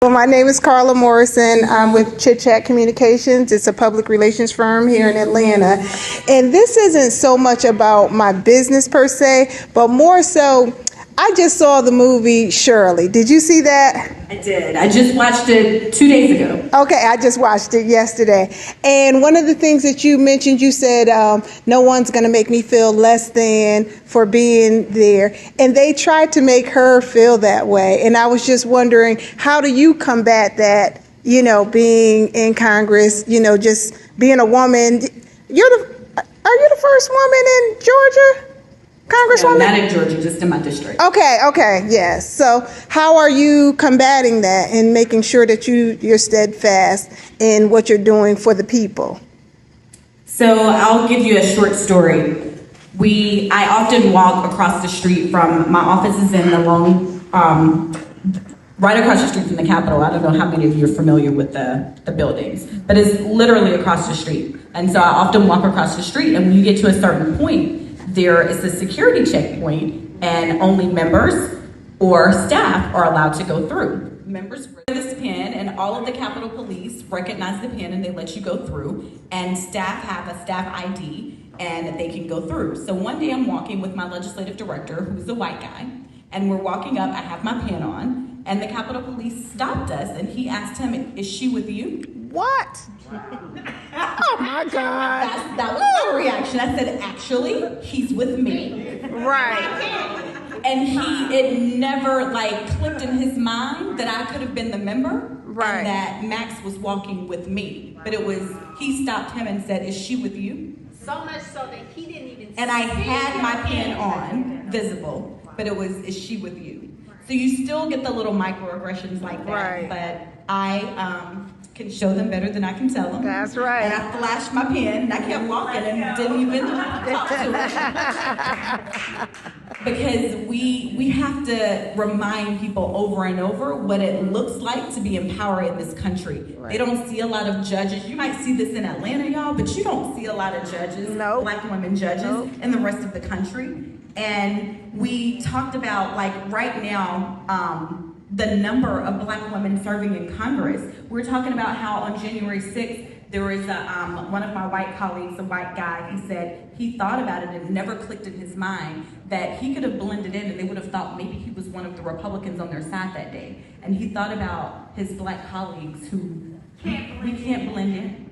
Well, my name is Carla Morrison. I'm with Chit Communications. It's a public relations firm here in Atlanta. And this isn't so much about my business per se, but more so, I just saw the movie Shirley. Did you see that? I did. I just watched it 2 days ago. Okay, I just watched it yesterday. And one of the things that you mentioned, you said, no one's going to make me feel less than for being there. And they tried to make her feel that way. And I was just wondering, how do you combat that, being in Congress, just being a woman? Are you the first woman in Georgia? Congresswoman? No, not in Georgia, just in my district. Okay, yes. So how are you combating that and making sure that you're steadfast in what you're doing for the people? So I'll give you a short story. I often walk across the street from, my office is in the right across the street from the Capitol. I don't know how many of you are familiar with the buildings, but it's literally across the street. And so I often walk across the street, and when you get to a certain point, there is a security checkpoint, and only members or staff are allowed to go through. Members wear this pin, and all of the Capitol Police recognize the pin, and they let you go through. And staff have a staff ID, and they can go through. So one day I'm walking with my legislative director, who's a white guy, and we're walking up. I have my pin on, and the Capitol Police stopped us, and he asked him, "Is she with you?" What? Oh my God. That was my reaction. I said, "Actually, he's with me." Right. And it never clicked in his mind that I could have been the member, right, and that Max was walking with me. But he stopped him and said, "Is she with you?" So much so that he didn't even And I had my pin on, visible, but it was, "Is she with you?" So you still get the little microaggressions like that, right, but I can show them better than I can tell them. That's right. And I flashed my pen, and I kept walking and didn't even talk to them. Because we have to remind people over and over what it looks like to be empowered in this country. Right. They don't see a lot of judges. You might see this in Atlanta, y'all, but you don't see a lot of judges, nope, black women judges, in the rest of the country. And we talked about, right now, the number of black women serving in Congress. We're talking about how on January 6th, there was one of my white colleagues, a white guy, he said he thought about it and it never clicked in his mind that he could have blended in and they would have thought maybe he was one of the Republicans on their side that day. And he thought about his black colleagues who we can't blend in.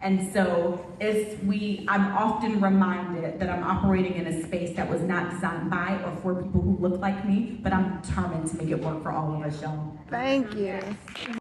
And so I'm often reminded that I'm operating in a space that was not designed by or for people who look like me, but I'm determined to make it work for all of us, y'all. Thank you.